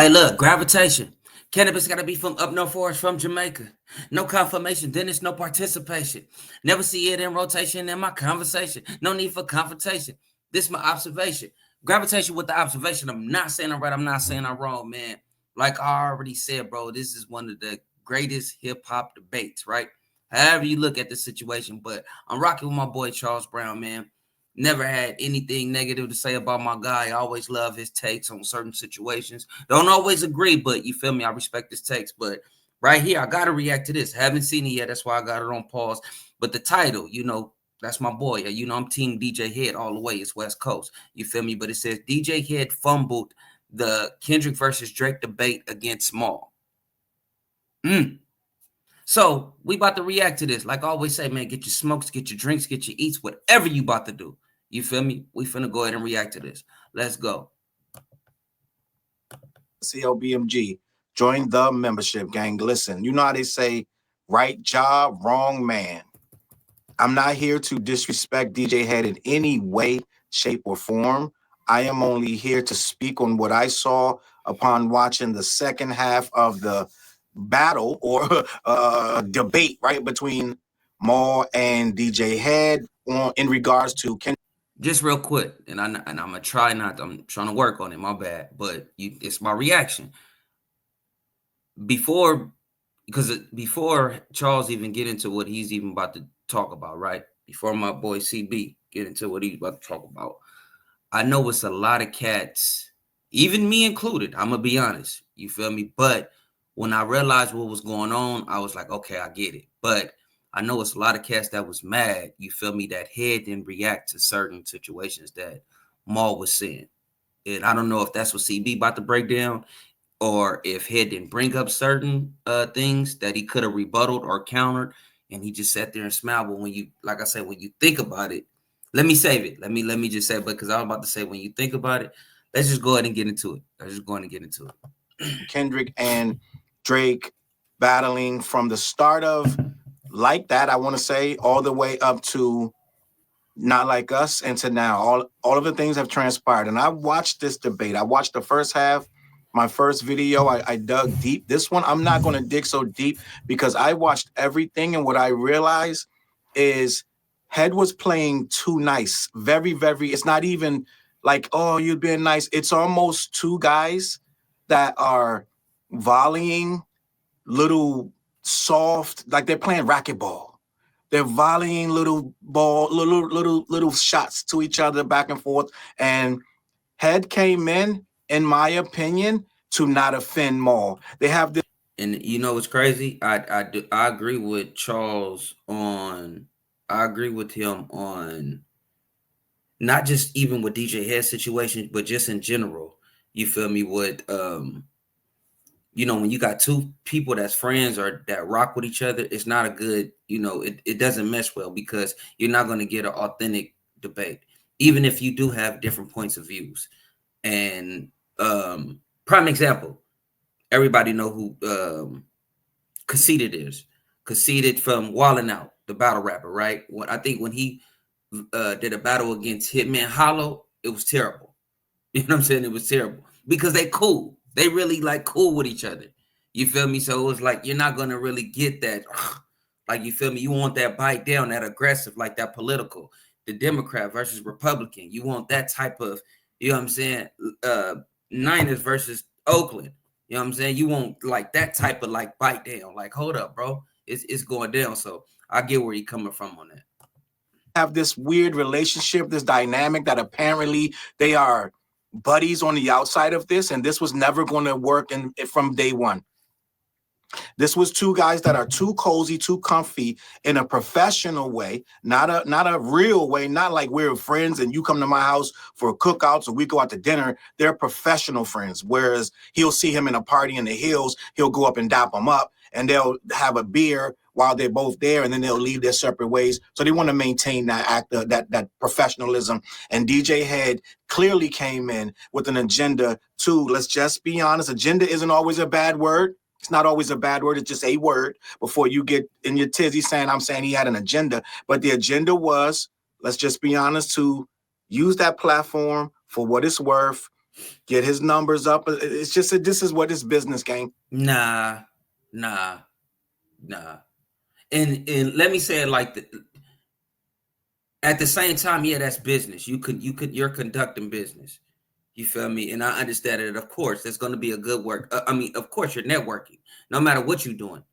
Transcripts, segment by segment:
Hey, look, gravitation. Cannabis got to be from up north or it's from Jamaica. No confirmation, then it's no participation. Never see it in rotation in my conversation. No need for confrontation. This my observation. Gravitation with the observation. I'm not saying I'm right. I'm not saying I'm wrong, man. Like I already said, bro, this is one of the greatest hip hop debates, right? However you look at the situation, but I'm rocking with my boy ChallzBrown, man. Never had anything negative to say about my guy. I always love his takes on certain situations. Don't always agree, but you feel me? I respect his takes. But right here, I got to react to this. Haven't seen it yet. That's why I got it on pause. But the title, that's my boy. I'm Team DJ Head all the way. It's West Coast. You feel me? But it says DJ Head fumbled the Kendrick versus Drake debate against Small. So we about to react to this. Like I always say, man, get your smokes, get your drinks, get your eats, whatever you about to do. You feel me? We finna go ahead and react to this. Let's go. CLBMG, join the membership gang. Listen, you know how they say, right job, wrong man. I'm not here to disrespect DJ Head in any way, shape, or form. I am only here to speak on what I saw upon watching the second half of the battle or debate, right, between Maul and DJ Head in regards to Just real quick, and I'm gonna try not. I'm trying to work on it. My bad, but it's my reaction before Charles even get into what he's even about to talk about, right? Before my boy CB get into what he's about to talk about, I know it's a lot of cats, even me included. I'm gonna be honest. You feel me? But when I realized what was going on, I was like, okay, I get it. But I know it's a lot of cats that was mad. You feel me? That Head didn't react to certain situations that Maul was saying, and I don't know if that's what CB about to break down, or if Head didn't bring up certain things that he could have rebutted or countered, and he just sat there and smiled. But when you, like I said, when you think about it, let me save it. Let me just say, because I was about to say, when you think about it, let's just go ahead and get into it. Let's just go ahead and get into it. Kendrick and Drake battling from the start of Like That, I want to say, all the way up to Not Like Us and to now. All of the things have transpired. And I watched this debate. I watched the first half. My first video, I dug deep. This one, I'm not going to dig so deep because I watched everything. And what I realized is Head was playing too nice. Very, very, it's not even like, oh, you're being nice. It's almost two guys that are volleying little soft, like they're playing racquetball. They're volleying little shots to each other back and forth. And Head came in my opinion, to not offend Maul. They have this. And you know what's crazy? I agree with Charles on. I agree with him on not just even with DJ Head situation, but just in general. You feel me? With when you got two people that's friends or that rock with each other, it's not a good, it doesn't mesh well because you're not going to get an authentic debate, even if you do have different points of views. And prime example, everybody know who Conceited is. Conceited from Wildin' Out, the battle rapper, right? I think when he did a battle against Hitman Hollow, it was terrible. You know what I'm saying? It was terrible because they cool. They really like cool with each other. You feel me? So it was like you're not gonna really get that. Like, you feel me? You want that bite down, that aggressive, like that political, the Democrat versus Republican. You want that type of, you know what I'm saying? Niners versus Oakland. You know what I'm saying? You want like that type of like bite down. Like, hold up, bro. It's going down. So I get where you're coming from on that. Have this weird relationship, this dynamic that apparently they are buddies on the outside of this, and this was never going to work from day one. This was two guys that are too cozy, too comfy in a professional way, not a real way, not like we're friends and you come to my house for cookouts or we go out to dinner. They're professional friends, whereas he'll see him in a party in the hills, he'll go up and dap him up, and they'll have a beer while they're both there, and then they'll leave their separate ways. So they want to maintain that professionalism. And DJ Head clearly came in with an agenda too. Let's just be honest, agenda isn't always a bad word. It's not always a bad word. It's just a word before you get in your tizzy I'm saying he had an agenda. But the agenda was, let's just be honest, to use that platform for what it's worth get his numbers up. It's just this is what this business game. Nah. And let me say it like at the same time, yeah, that's business. You're conducting business. You feel me? And I understand it. Of course, there's going to be a good work. Of course, you're networking. No matter what you're doing,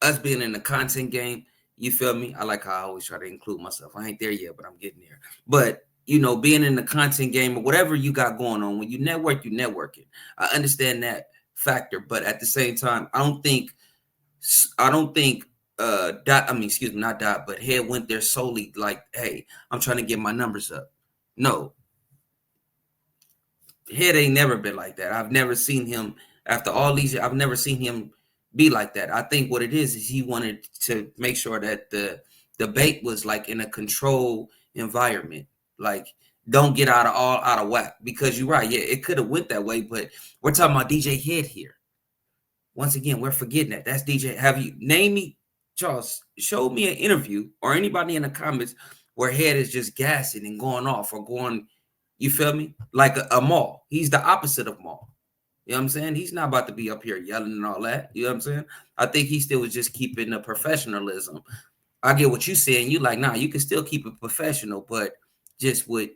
us being in the content game, you feel me? I like how I always try to include myself. I ain't there yet, but I'm getting there. But being in the content game or whatever you got going on, when you network, you networking. I understand that factor, but at the same time, I don't think excuse me, not Dot, but Head went there solely like, hey, I'm trying to get my numbers up. No, Head ain't never been like that. I've never seen him after all these years. I've never seen him be like that. I think what it is he wanted to make sure that the debate was like in a controlled environment. Like, don't get out of whack, because you're right. Yeah, it could have went that way, but we're talking about DJ Head here. Once again, we're forgetting that. That's DJ. Have you name me, Charles? Show me an interview or anybody in the comments where Head is just gassing and going off or going, you feel me? Like a Maul. He's the opposite of Maul. You know what I'm saying? He's not about to be up here yelling and all that. You know what I'm saying? I think he still was just keeping the professionalism. I get what you're saying. You like, nah, you can still keep it professional, but just with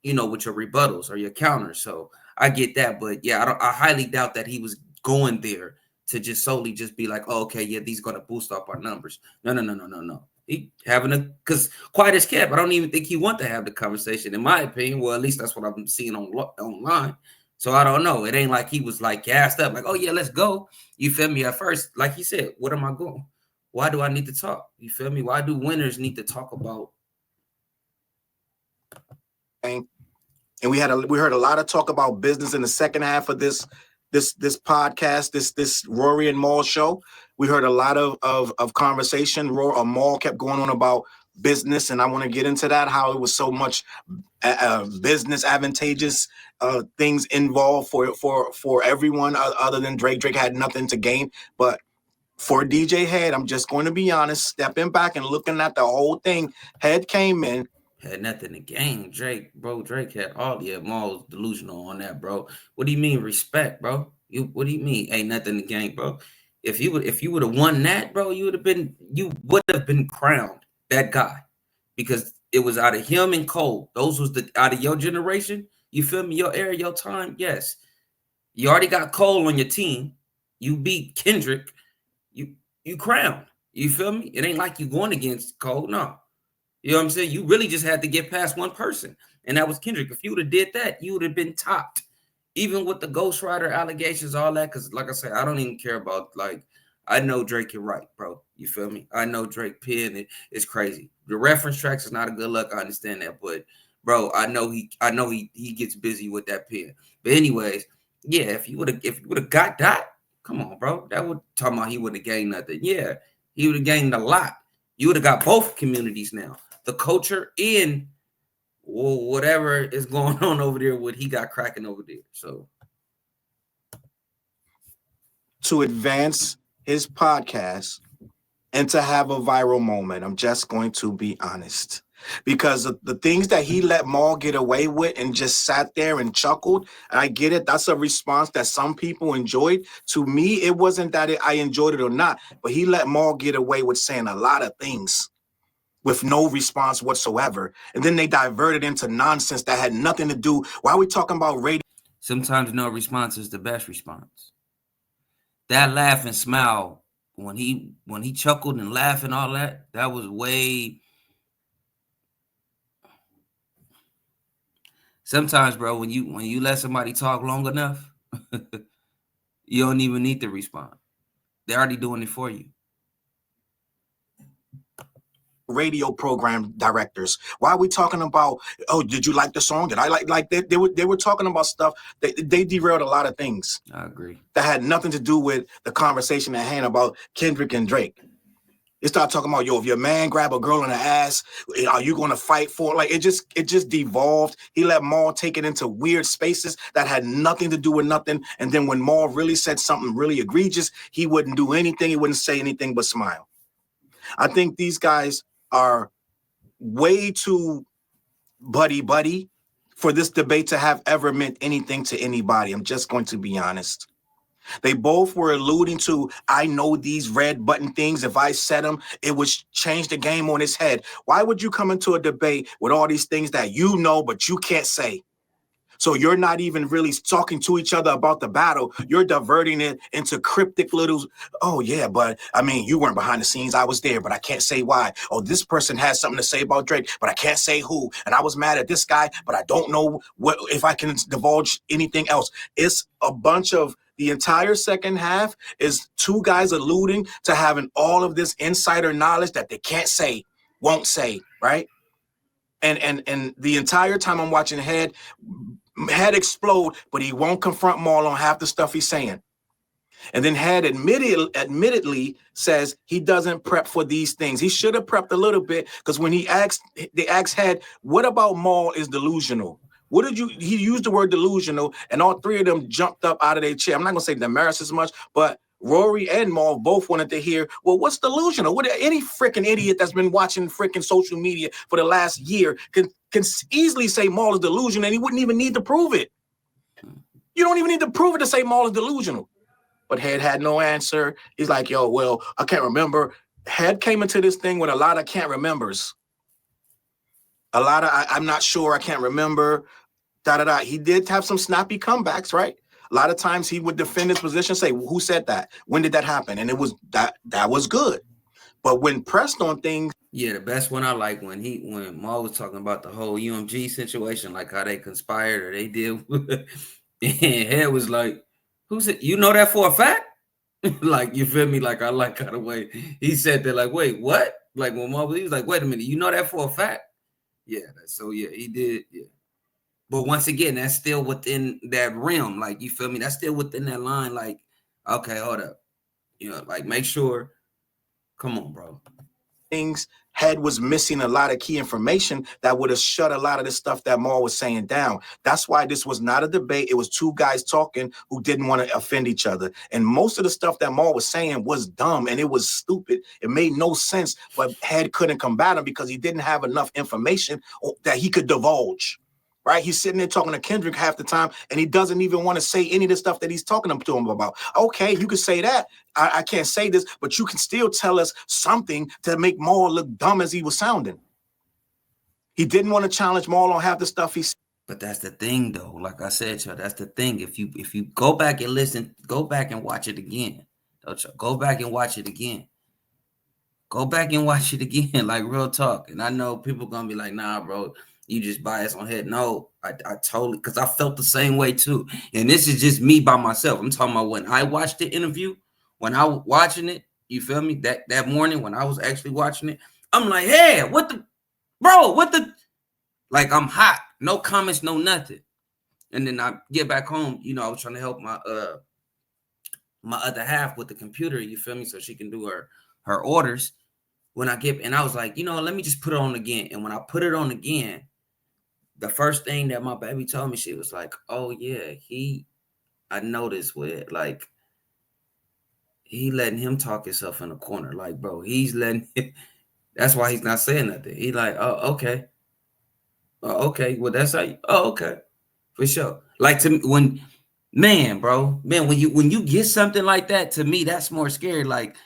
your rebuttals or your counters. So I get that. But yeah, I highly doubt that he was going there to just solely just be like, oh, okay, yeah, these going to boost up our numbers. No. He having because quiet as kept. I don't even think he want to have the conversation, in my opinion. Well, at least that's what I'm seeing online. So I don't know. It ain't like he was like gassed up, like, oh yeah, let's go. You feel me? At first, like he said, what am I going? Why do I need to talk? You feel me? Why do winners need to talk about? And we heard a lot of talk about business in the second half of this podcast, this Rory and Maul show. We heard a lot of conversation. Maul kept going on about business, and I want to get into that, how it was so much business advantageous things involved for everyone other than Drake. Drake had nothing to gain, but for DJ Head, I'm just going to be honest, stepping back and looking at the whole thing. Head came in. Had nothing to gain. Drake had all the Maul's delusional on that, bro. What do you mean respect, bro? What do you mean ain't nothing to gain, bro? If you would have won that, bro, you would have been crowned that guy, because it was out of him and Cole. Those was out of your generation. You feel me? Your era, your time. Yes, you already got Cole on your team. You beat Kendrick. You crowned. You feel me? It ain't like you going against Cole. No. You know what I'm saying? You really just had to get past one person, and that was Kendrick. If you would have did that, you would have been topped, even with the ghostwriter allegations, all that. Because, like I said, I don't even care about, like, I know Drake can write, bro. You feel me? I know Drake pen is crazy. The reference tracks is not a good look. I understand that, but bro, I know he gets busy with that pen. But anyways, yeah, if you would have got that, come on, bro. That would talk about he would have gained nothing. Yeah, he would have gained a lot. You would have got both communities now. The culture in whatever is going on over there, what he got cracking over there. So to advance his podcast and to have a viral moment, I'm just going to be honest, because of the things that he let Maul get away with and just sat there and chuckled. And I get it. That's a response that some people enjoyed. To me, it wasn't that I enjoyed it or not, but he let Maul get away with saying a lot of things with no response whatsoever. And then they diverted into nonsense that had nothing to do. Why are we talking about radio? Sometimes no response is the best response. That laugh and smile, when he chuckled and laughed and all that, that was way. Sometimes, bro, when you let somebody talk long enough, you don't even need to respond. They're already doing it for you. Radio program directors. Why are we talking about, oh, did you like the song? Did I like they were talking about stuff that they derailed a lot of things. I agree. That had nothing to do with the conversation at hand about Kendrick and Drake. They start talking about, yo, if your man grab a girl in the ass, are you going to fight for it? Like, it just devolved. He let Maul take it into weird spaces that had nothing to do with nothing. And then when Maul really said something really egregious, he wouldn't do anything. He wouldn't say anything but smile. I think these guys are way too buddy for this debate to have ever meant anything to anybody. I'm just going to be honest. They both were alluding to, I know these red button things. If I said them, it would change the game on its head. Why would you come into a debate with all these things that you know, but you can't say? So you're not even really talking to each other about the battle. You're diverting it into cryptic little, oh yeah, but I mean, you weren't behind the scenes. I was there, but I can't say why. Oh, this person has something to say about Drake, but I can't say who. And I was mad at this guy, but I don't know what if I can divulge anything else. It's a bunch of the entire second half is two guys alluding to having all of this insider knowledge that they can't say, won't say, right? And the entire time I'm watching Head explode, but he won't confront Maul on half the stuff he's saying. And then Head admittedly says he doesn't prep for these things. He should have prepped a little bit, because when they asked Head, what about Maul is delusional? What did he used the word delusional, and all three of them jumped up out of their chair. I'm not gonna say Damaris as much, but Rory and Maul both wanted to hear, well, what's delusional? What any freaking idiot that's been watching freaking social media for the last year can easily say Maul is delusional, and he wouldn't even need to prove it. You don't even need to prove it to say Maul is delusional. But Head had no answer. He's like, yo, well, I can't remember. Head came into this thing with a lot of can't remembers. A lot of I'm not sure, I can't remember. He did have some snappy comebacks, right? A lot of times he would defend his position, say, who said that? When did that happen? And it was that was good. But when pressed on things, yeah, the best one I like when Maul was talking about the whole UMG situation, like how they conspired or they did, and Head was like, "Who said you know that for a fact?" Like, you feel me? Like, I like kind of way he said that. Like, wait, what? Like when Maul, he was like, "Wait a minute, you know that for a fact?" Yeah, so yeah, he did. Yeah. But once again, that's still within that realm. Like, you feel me? That's still within that line. Like, okay, hold up. You know, like, make sure. Come on, bro. Head was missing a lot of key information that would have shut a lot of the stuff that Maul was saying down. That's why this was not a debate. It was two guys talking who didn't want to offend each other. And most of the stuff that Maul was saying was dumb and it was stupid. It made no sense, but Head couldn't combat him because he didn't have enough information that he could divulge. Right? He's sitting there talking to Kendrick half the time, and he doesn't even want to say any of the stuff that he's talking to him about. Okay, you can say that. I can't say this, but you can still tell us something to make Maul look dumb as he was sounding. He didn't want to challenge Maul on half the stuff he said. But that's the thing, though. Like I said, y'all, that's the thing. If you go back and listen, go back and watch it again. Go back and watch it again. Go back and watch it again, like real talk. And I know people gonna be like, nah, bro, you just biased on Head. No, I totally, because I felt the same way too. And this is just me by myself. I'm talking about when I watched the interview, when I was watching it, you feel me? That morning when I was actually watching it, I'm like, hey, what the, like, I'm hot. No comments, no nothing. And then I get back home, you know, I was trying to help my other half with the computer, you feel me? So she can do her orders. When I get, and I was like, you know, let me just put it on again. And when I put it on again, the first thing that my baby told me, she was like, oh yeah, I noticed with, like, he letting him talk himself in the corner. Like, bro, he's letting that's why he's not saying nothing. He like, oh, okay. Oh, okay. Well, that's how you, oh, okay. For sure. Like, to when you get something like that, to me, that's more scary. Like,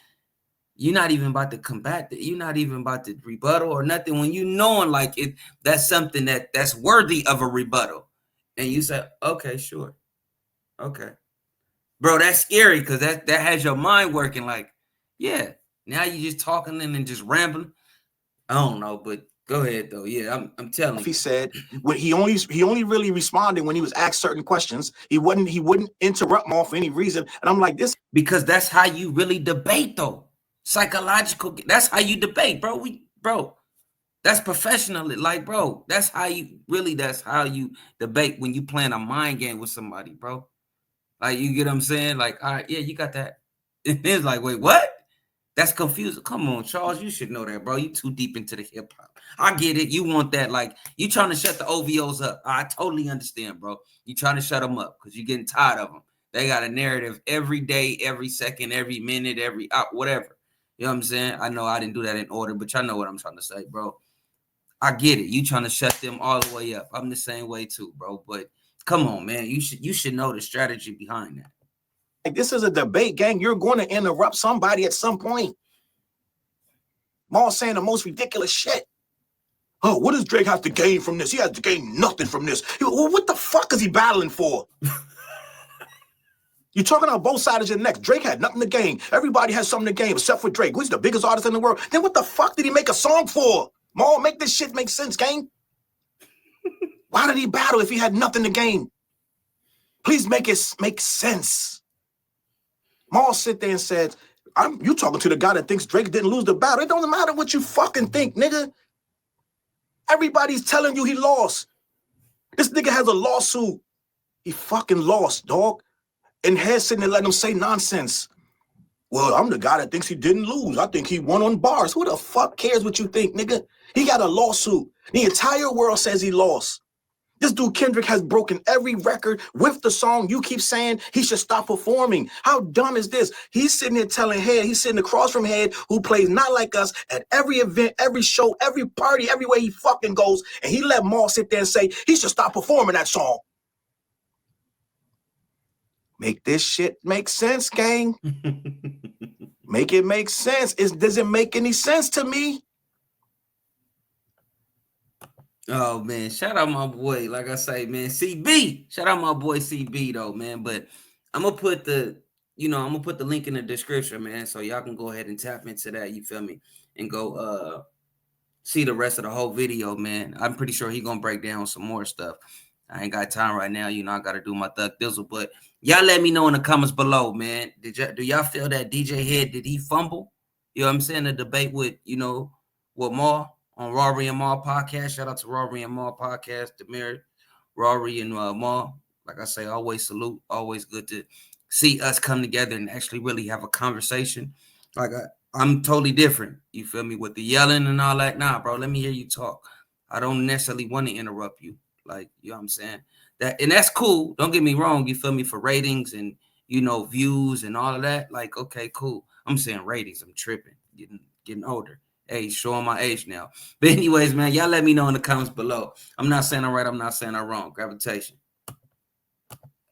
you're not even about to combat it. You're not even about to rebuttal or nothing. When you knowing like it, that's something that's worthy of a rebuttal. And you say, okay, sure. Okay. Bro, that's scary because that has your mind working like, yeah. Now you just talking and then just rambling. I don't know, but go ahead though. Yeah, I'm telling you. He said when he only really responded when he was asked certain questions. He wouldn't interrupt Maul for any reason. And I'm like, this, because that's how you really debate though. Psychological, that's how you debate, bro. That's professionally, like, bro, that's how you debate when you playing a mind game with somebody, bro. Like, you get what I'm saying? Like, all right, yeah, you got that. It's like, wait, what? That's confusing. Come on, Charles, you should know that, bro. You too deep into the hip hop. I get it. You want that, like, you trying to shut the OVOs up. I totally understand, bro. You trying to shut them up because you're getting tired of them. They got a narrative every day, every second, every minute, every whatever. You know what I'm saying? I know I didn't do that in order, but y'all know what I'm trying to say, bro. I get it. You trying to shut them all the way up. I'm the same way too, bro. But come on, man. You should know the strategy behind that. Like, this is a debate, gang. You're going to interrupt somebody at some point. Maul saying the most ridiculous shit. Oh, what does Drake have to gain from this? He has to gain nothing from this. Well, what the fuck is he battling for? You're talking on both sides of your neck. Drake had nothing to gain. Everybody has something to gain except for Drake, who's the biggest artist in the world. Then what the fuck did he make a song for? Maul, make this shit make sense, gang. Why did he battle if he had nothing to gain? Please make it make sense. Maul sit there and said, you talking to the guy that thinks Drake didn't lose the battle. It don't matter what you fucking think, nigga. Everybody's telling you he lost. This nigga has a lawsuit. He fucking lost, dog. And Head sitting there letting him say nonsense. Well, I'm the guy that thinks he didn't lose. I think he won on bars. Who the fuck cares what you think, nigga? He got a lawsuit. The entire world says he lost. This dude Kendrick has broken every record with the song. You keep saying he should stop performing. How dumb is this? He's sitting there telling Head, he's sitting across from Head, who plays not like us at every event, every show, every party, everywhere he fucking goes. And he let Maul sit there and say he should stop performing that song. Make this shit make sense, gang. Make it make sense. Does it make any sense to me? Oh man, shout out my boy. Like I say, man, CB. Shout out my boy CB though, man. But I'm gonna put the link in the description, man. So y'all can go ahead and tap into that. You feel me? And go see the rest of the whole video, man. I'm pretty sure he gonna break down some more stuff. I ain't got time right now. I gotta do my thug dizzle. But y'all let me know in the comments below, man. Do y'all feel that DJ Head, did he fumble? You know what I'm saying? The debate with, with Maul on Rory and Maul podcast. Shout out to Rory and Maul podcast. Demir, Rory and Maul. Like I say, always salute. Always good to see us come together and actually really have a conversation. Like I'm totally different. You feel me? With the yelling and all that. Nah, bro, let me hear you talk. I don't necessarily want to interrupt you. Like, you know what I'm saying? And that's cool. Don't get me wrong. You feel me? For ratings and, views and all of that. Like, okay, cool. I'm saying ratings. I'm tripping. Getting older. Hey, showing my age now. But anyways, man, y'all let me know in the comments below. I'm not saying I'm right. I'm not saying I'm wrong. Gravitation.